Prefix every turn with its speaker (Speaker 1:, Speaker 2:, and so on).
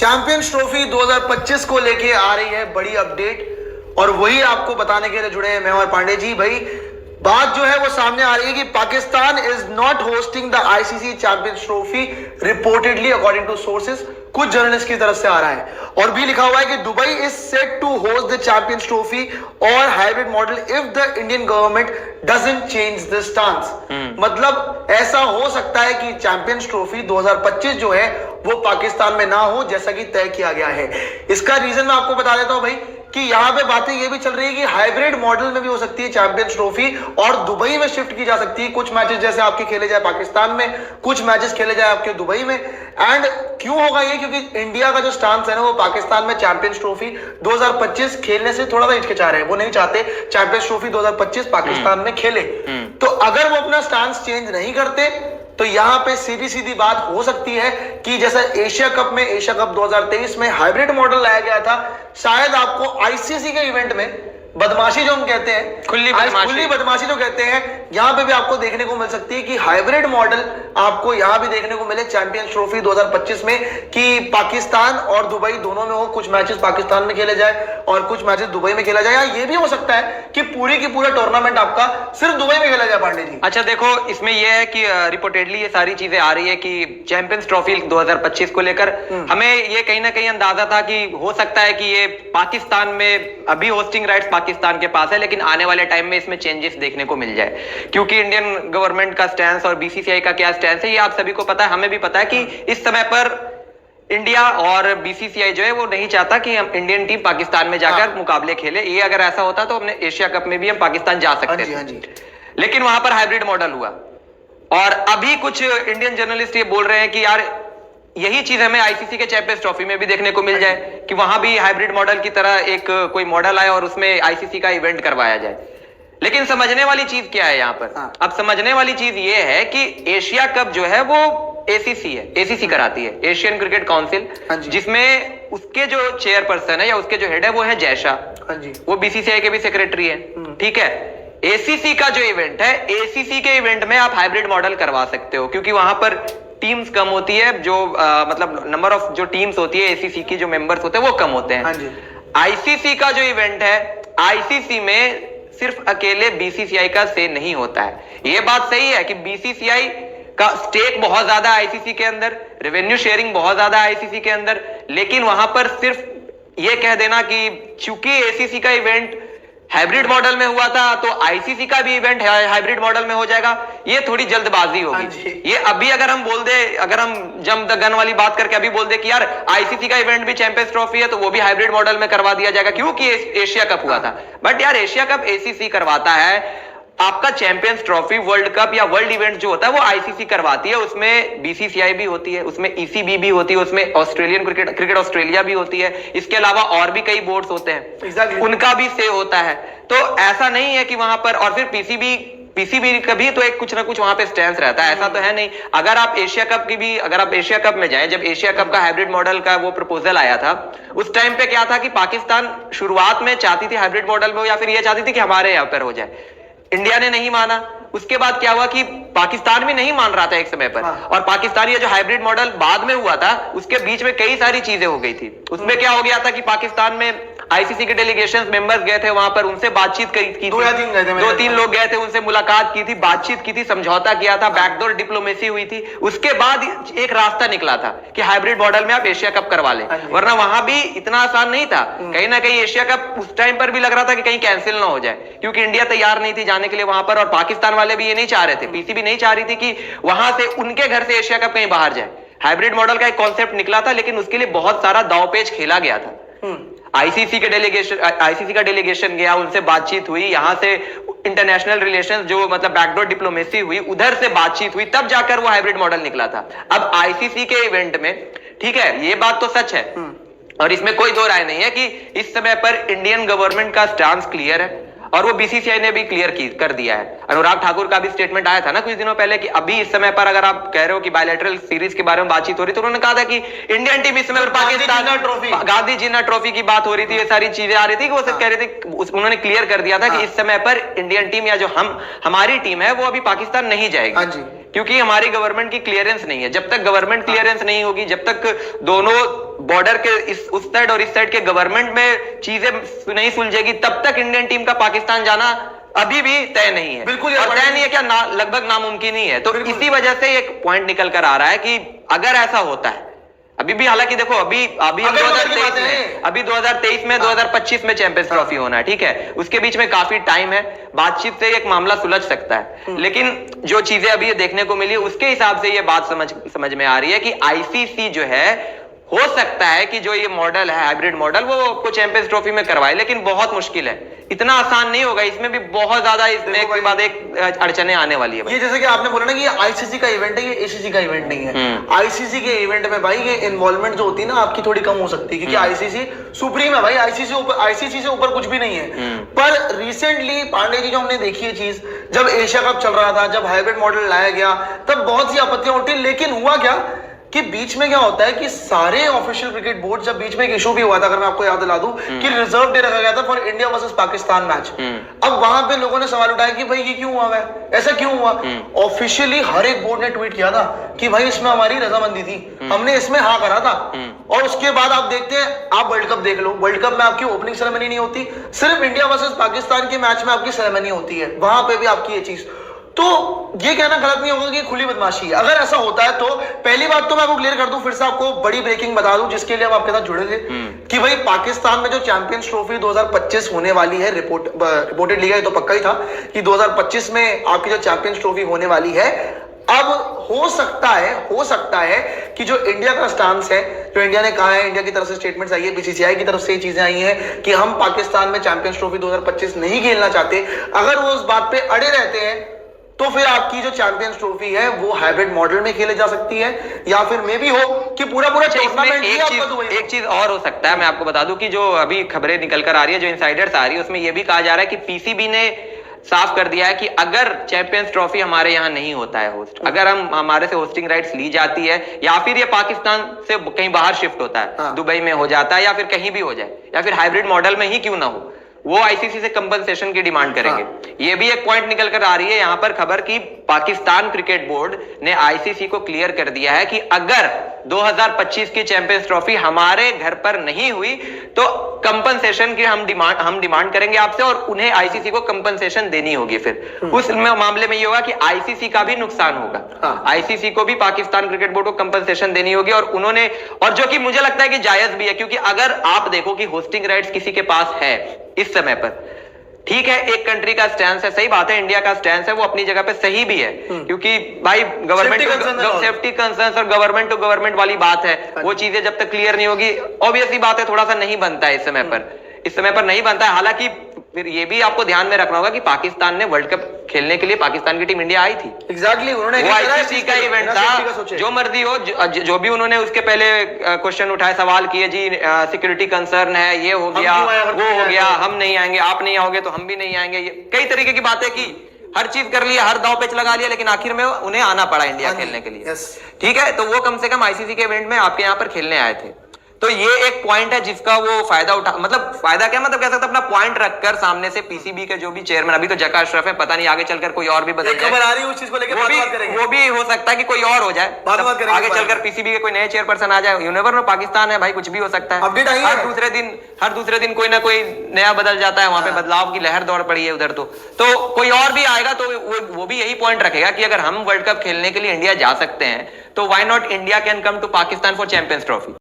Speaker 1: Champions trophy 2025 को लेके आ रही है बड़ी अपडेट और वही आपको बताने के लिए जुड़े हैं मैं और पांडे जी। भाई बात जो है वो सामने आ रही है कि Pakistan is not hosting the ICC champions trophy reportedly according to sources. कुछ जर्नलिस्ट की तरफ से आ रहा है और भी लिखा हुआ है कि Dubai is set to host the champions trophy और hybrid model if the Indian government doesn't change the stance. मतलब ऐसा हो सकता है कि चैंपियंस ट्रॉफी 2025 जो है वो पाकिस्तान में ना हो जैसा कि तय किया गया है। इसका रीजन मैं आपको बता देता हूं भाई कि यहां पे बातें ये भी चल रही है कि हाइब्रिड मॉडल में भी हो सकती है चैंपियंस ट्रॉफी और दुबई में शिफ्ट की जा सकती है। कुछ मैचेस जैसे आपके खेले जाए पाकिस्तान में, कुछ मैचेस खेले जाए आपके दुबई में। एंड क्यों होगा ये? क्योंकि इंडिया का जो स्टांस है ना वो पाकिस्तान में चैंपियंस ट्रॉफी 2025 खेलने से थोड़ा सा हिचकिचा रहे हैं। वो नहीं चाहते चैंपियंस ट्रॉफी 2025 पाकिस्तान में खेले। तो अगर वो अपना स्टांस चेंज नहीं करते तो यहां पे सीधी सीधी बात हो सकती है कि जैसा एशिया कप 2023 में हाइब्रिड मॉडल लाया गया था, शायद आपको आईसीसी के इवेंट में बदमाशी जो हम कहते हैं, खुली बदमाशी जो कहते हैं, यहां पे भी आपको देखने को मिल सकती है कि हाइब्रिड मॉडल आपको यहां भी देखने को मिले चैंपियंस ट्रॉफी 2025 में कि पाकिस्तान और दुबई दोनों में हो। कुछ मैचेस पाकिस्तान में खेले जाए और कुछ मैचेस दुबई में खेला जाए, या ये भी हो सकता है कि पूरी की पूरा टूर्नामेंट आपका सिर्फ दुबई में खेला जाए। पांडे जी,
Speaker 2: अच्छा देखो, इसमें यह है कि रिपोर्टेडली ये सारी चीजें आ रही है कि चैंपियंस ट्रॉफी 2025 को लेकर हमें ये कहीं ना कहीं अंदाजा था कि हो सकता है कि ये पाकिस्तान में अभी होस्टिंग राइट्स पाकिस्तान के पास है, लेकिन आने वाले टाइम में इसमें चेंजेस देखने को मिल जाए, क्योंकि इंडियन गवर्नमेंट का स्टैंड और बीसीसीआई का क्या स्टैंड है ये आप सभी को पता है, हमें भी पता है कि इस समय पर इंडिया और बीसीसीआई जो है वो नहीं चाहता कि हम इंडियन टीम पाकिस्तान में जाकर मुकाबले खेले। ये अगर ऐसा होता तो हमने एशिया कप में भी हम पाकिस्तान जा सकते थे, लेकिन वहां पर हाइब्रिड मॉडल हुआ। और अभी कुछ इंडियन जर्नलिस्ट ये बोल रहे हैं कि यार यही चीज हमें आईसीसी के चैंपियंस ट्रॉफी में भी देखने को मिल जाए कि वहां भी हाइब्रिड मॉडल की तरह एक कोई मॉडल आए और उसमें आईसीसी का इवेंट करवाया जाए। लेकिन समझने वाली चीज क्या है यहाँ पर? अब समझने वाली चीज ये है कि एशिया कप जो है वो एसीसी है, एसीसी कराती है, एशियन क्रिकेट काउंसिल, जिसमें उसके जो चेयरपर्सन है या उसके जो हेड है वो है जयशा, वो बीसीसीआई के भी सेक्रेटरी है। ठीक है, एसीसी का जो इवेंट है, एसीसी के इवेंट में आप हाइब्रिड मॉडल करवा सकते हो क्योंकि वहां पर टीम्स कम होती है, जो मतलब नंबर ऑफ जो टीम्स होती है एसीसी की, जो मेंबर्स होते हैं वो कम होते हैं। आईसीसी का जो इवेंट है, आईसीसी में सिर्फ अकेले बीसीसीआई का से नहीं होता है। ये बात सही है कि बीसीसीआई का स्टेक बहुत ज्यादा है आईसीसी के अंदर, रेवेन्यू शेयरिंग बहुत ज्यादा है आईसीसी के अंदर, लेकिन वहां पर सिर्फ ये कह देना कि चूंकि एसीसी का इवेंट हाइब्रिड मॉडल में हुआ था तो आईसीसी का भी इवेंट हाइब्रिड मॉडल में हो जाएगा, ये थोड़ी जल्दबाजी होगी। ये अभी अगर हम बोल दे, अगर हम जंप द गन वाली बात करके अभी बोल दे कि यार आईसीसी का इवेंट भी चैंपियंस ट्रॉफी है तो वो भी हाइब्रिड मॉडल में करवा दिया जाएगा क्योंकि एशिया कप हुआ था। बट यार एशिया कप एसीसी करवाता है, आपका चैंपियंस ट्रॉफी, वर्ल्ड कप या वर्ल्ड इवेंट जो होता है वो आईसीसी करवाती है, उसमें बीसीसीआई भी होती है, उसमें ईसीबी भी होती है, उसमें ऑस्ट्रेलियन क्रिकेट ऑस्ट्रेलिया भी होती है, इसके अलावा और भी कई बोर्ड्स होते हैं, उनका भी से होता है। तो ऐसा नहीं है कि वहां पर, और फिर पीसीबी का भी तो एक कुछ ना कुछ वहां पे स्टैंड रहता है, ऐसा तो है नहीं। अगर आप एशिया कप की भी, अगर आप एशिया कप में जाएं, जब एशिया कप का हाइब्रिड मॉडल का वो प्रपोजल आया था उस टाइम पे क्या था कि पाकिस्तान शुरुआत में चाहती थी हाइब्रिड मॉडल में हो या फिर ये चाहती थी कि हमारे यहाँ पर हो जाए, इंडिया ने नहीं माना। उसके बाद क्या हुआ कि पाकिस्तान भी नहीं मान रहा था एक समय पर, और पाकिस्तान ये जो हाइब्रिड मॉडल बाद में हुआ था उसके बीच में कई सारी चीजें हो गई थी। उसमें क्या हो गया था कि पाकिस्तान में आईसीसी के डेलीगेशन मेंबर्स गए थे वहां पर, उनसे बातचीत की थी, 2-3 लोग गए थे, उनसे मुलाकात की थी, बातचीत की थी, समझौता किया था, बैकडोर डिप्लोमेसी हुई थी। उसके बाद एक रास्ता निकला था कि हाइब्रिड मॉडल में आप एशिया कप करवा लें, वरना वहां भी इतना आसान नहीं था। कहीं ना कहीं एशिया कप उस टाइम पर भी लग रहा था कि कहीं कैंसिल ना हो जाए, क्योंकि इंडिया तैयार नहीं थी जाने के लिए वहां पर, और पाकिस्तान वाले भी ये नहीं चाह रहे थे, पीसीबी नहीं चाह रही थी कि वहां से उनके घर से एशिया कप कहीं बाहर जाए। हाइब्रिड मॉडल का एक कॉन्सेप्ट निकला था, लेकिन उसके लिए बहुत सारा दांवपेच खेला गया था। आईसीसी का डेलीगेशन गया, उनसे बातचीत हुई, यहां से इंटरनेशनल रिलेशंस जो मतलब बैकडोर डिप्लोमेसी हुई, उधर से बातचीत हुई, तब जाकर वो हाइब्रिड मॉडल निकला था। अब आईसीसी के इवेंट में, ठीक है, ये बात तो सच है और इसमें कोई दो राय नहीं है कि इस समय पर इंडियन गवर्नमेंट का स्टांस क्लियर है और वो बीसीसीआई ने भी क्लियर कर दिया है। अनुराग ठाकुर का भी स्टेटमेंट आया था ना कुछ दिनों पहले कि अभी इस समय पर अगर आप कह रहे हो कि बायलैटरल सीरीज के बारे में बातचीत हो रही, तो उन्होंने कहा था कि इंडियन टीम इस समय पाकिस्तान गांधी जिन्ना ट्रॉफी की बात हो रही थी, ये सारी चीजें आ रही थी कि वो सब कह रहे थे, उन्होंने क्लियर कर दिया था कि इस समय पर इंडियन टीम या जो हमारी टीम है वो अभी पाकिस्तान नहीं जाएगी। क्योंकि हमारी गवर्नमेंट की क्लियरेंस नहीं है। जब तक गवर्नमेंट क्लियरेंस नहीं होगी, जब तक दोनों बॉर्डर के उस साइड और इस साइड के गवर्नमेंट में चीजें नहीं सुलझेगी, तब तक इंडियन टीम का पाकिस्तान जाना अभी भी तय नहीं है।
Speaker 1: बिल्कुल,
Speaker 2: और तय नहीं है क्या, लगभग नामुमकिन ही है। तो इसी वजह से एक पॉइंट निकल कर आ रहा है कि अगर ऐसा होता है, अभी भी, हालांकि देखो अभी हम 2023 में, अभी 2023 में 2025 में चैंपियंस ट्रॉफी होना है, ठीक है, उसके बीच में काफी टाइम है, बातचीत से एक मामला सुलझ सकता है। लेकिन जो चीजें अभी देखने को मिली उसके हिसाब से ये बात समझ में आ रही है कि आईसीसी जो है, हो सकता है कि जो ये मॉडल है, हाइब्रिड मॉडल, वो आपको चैंपियंस ट्रॉफी में करवाए, लेकिन बहुत मुश्किल है, इतना आसान नहीं होगा। इसमें भी बहुत ज्यादा इसमें एक के बाद एक अड़चने आने वाली है।
Speaker 1: ये जैसे कि आपने बोला ना कि ये आईसीसी का इवेंट है, ये एसीसी का इवेंट नहीं है। आईसीसी के इवेंट में भाई ये इन्वॉल्वमेंट जो होती है ना आपकी थोड़ी कम हो सकती है, क्योंकि आईसीसी सुप्रीम है भाई, आईसीसी से ऊपर कुछ भी नहीं है। पर रिसेंटली पांडे जी जो हमने देखी है चीज, जब एशिया कप चल रहा था, जब हाइब्रिड मॉडल लाया गया, तब बहुत सी आपत्तियां उठी, लेकिन हुआ क्या कि बीच में क्या होता है कि सारे ऑफिशियल क्रिकेट बोर्ड, जब बीच में एक इशू भी हुआ था, अगर मैं आपको याद दिला दूं, कि रिजर्व डे रखा गया था for India versus Pakistan match. अब वहां पे लोगों ने सवाल उठाया कि भाई ये क्यों हुआ है, ऐसा क्यों हुआ। ऑफिशियली हर एक बोर्ड ने ट्वीट किया था कि भाई इसमें हमारी रजामंदी थी, हमने इसमें हाँ करा था। और उसके बाद आप देखते हैं, आप वर्ल्ड कप देख लो, वर्ल्ड कप में आपकी ओपनिंग सेरेमनी नहीं होती, सिर्फ इंडिया वर्सेस पाकिस्तान के मैच में आपकी सेरेमनी होती है, वहां पे भी आपकी ये चीज। तो ये कहना गलत नहीं होगा कि खुली बदमाशी है। अगर ऐसा होता है तो पहली बात तो मैं आपको क्लियर कर दूं, फिर से आपको बड़ी ब्रेकिंग बता दूं जिसके लिए हम आपके साथ जुड़े थे, कि भाई पाकिस्तान में जो चैंपियंस ट्रॉफी 2025 होने वाली है, रिपोर्टेड लिया है तो पक्का ही था कि 2025 में आपकी जो चैंपियंस ट्रॉफी होने वाली है। अब हो सकता है कि जो इंडिया का स्टांस है, जो इंडिया ने कहा है, इंडिया की तरफ से स्टेटमेंट्स आई है, बीसीसीआई की तरफ से चीजें आई हैं कि हम पाकिस्तान में चैंपियंस ट्रॉफी 2025 नहीं खेलना चाहते, अगर वो उस बात पे अड़े रहते हैं तो फिर आपकी जो चैंपियंस ट्रॉफी है वो हाइब्रिड मॉडल में खेले जा सकती है, या फिर मे भी हो कि पूरा टूर्नामेंट ही आपका दुबई में।
Speaker 2: एक चीज और हो सकता है, मैं आपको बता दूं कि जो अभी खबरें निकल कर आ रही है, जो इनसाइडर्स आ रही है, उसमें यह भी कहा जा रहा है कि पीसीबी ने साफ कर दिया है कि अगर चैंपियंस ट्रॉफी हमारे यहाँ नहीं होता है होस्ट, अगर हमारे से होस्टिंग राइट्स ली जाती है, या फिर ये पाकिस्तान से कहीं बाहर शिफ्ट होता है, दुबई में हो जाता है, या फिर कहीं भी हो जाए, या फिर हाइब्रिड मॉडल में ही क्यों ना हो, वो आईसीसी से कंपनसेशन की डिमांड करेंगे। ये भी एक पॉइंट निकल कर आ रही है यहां पर खबर की पाकिस्तान क्रिकेट बोर्ड ने आईसीसी को क्लियर कर दिया है कि अगर 2025 की चैंपियंस ट्रॉफी हमारे घर पर नहीं हुई तो कंपनसेशन की हम डिमांड करेंगे आपसे, और उन्हें आईसीसी को कंपनसेशन देनी होगी। फिर उस मामले में ये होगा कि आईसीसी का भी नुकसान होगा, आईसीसी को भी पाकिस्तान क्रिकेट बोर्ड को कंपनसेशन देनी होगी। और जो कि मुझे लगता है कि जायज भी है, क्योंकि अगर आप देखो कि होस्टिंग राइट्स किसी के पास है इस समय पर, ठीक है, एक कंट्री का स्टैंड है, सही बात है, इंडिया का स्टैंड है, वो अपनी जगह पे सही भी है, क्योंकि भाई गवर्नमेंट सेफ्टी कंसर्न्स और गवर्नमेंट टू गवर्नमेंट वाली बात है, वो चीजें जब तक क्लियर नहीं होगी, ऑब्वियसली बात है, थोड़ा सा नहीं बनता है इस समय पर नहीं बनता है। हालांकि फिर ये भी आपको ध्यान में रखना होगा कि पाकिस्तान ने वर्ल्ड कप खेलने के लिए पाकिस्तान की टीम इंडिया आई थी।
Speaker 1: एग्जैक्टली, उन्होंने
Speaker 2: आईसीसी का इवेंट था, जो मर्जी हो, जो भी उन्होंने उसके पहले क्वेश्चन उठाए, सवाल किए, जी सिक्योरिटी कंसर्न है, ये हो गया, वो हो गया, हम नहीं आएंगे, आप नहीं आओगे तो हम भी नहीं आएंगे, कई तरीके की बातें की, हर चीज कर लिया, हर दांव पेच लगा लिया, लेकिन आखिर में उन्हें आना पड़ा इंडिया खेलने के लिए। ठीक है, तो वो कम से कम आईसीसी के इवेंट में आपके यहाँ पर खेलने आए थे। तो ये एक पॉइंट है जिसका वो फायदा उठा, मतलब फायदा क्या, मतलब कह सकते अपना पॉइंट रखकर सामने से पीसीबी के जो भी चेयरमैन, अभी तो जका अशरफ है, पता नहीं आगे चलकर कोई और भी बदल जाए,
Speaker 1: खबर आ रही है उस चीज को लेकर,
Speaker 2: वो भी हो सकता है कि कोई और हो जाए, आगे चलकर पीसीबी के कोई नए चेयरपर्सन आ जाए, यू नेवर नो, पाकिस्तान है भाई, कुछ भी हो सकता है, हर दूसरे दिन कोई ना कोई नया बदल जाता है, वहां पे बदलाव की लहर दौड़ पड़ी है उधर। तो कोई और भी आएगा तो वो भी यही पॉइंट रखेगा कि अगर हम वर्ल्ड कप खेलने के लिए इंडिया जा सकते हैं तो why not India can come to Pakistan for champions trophy.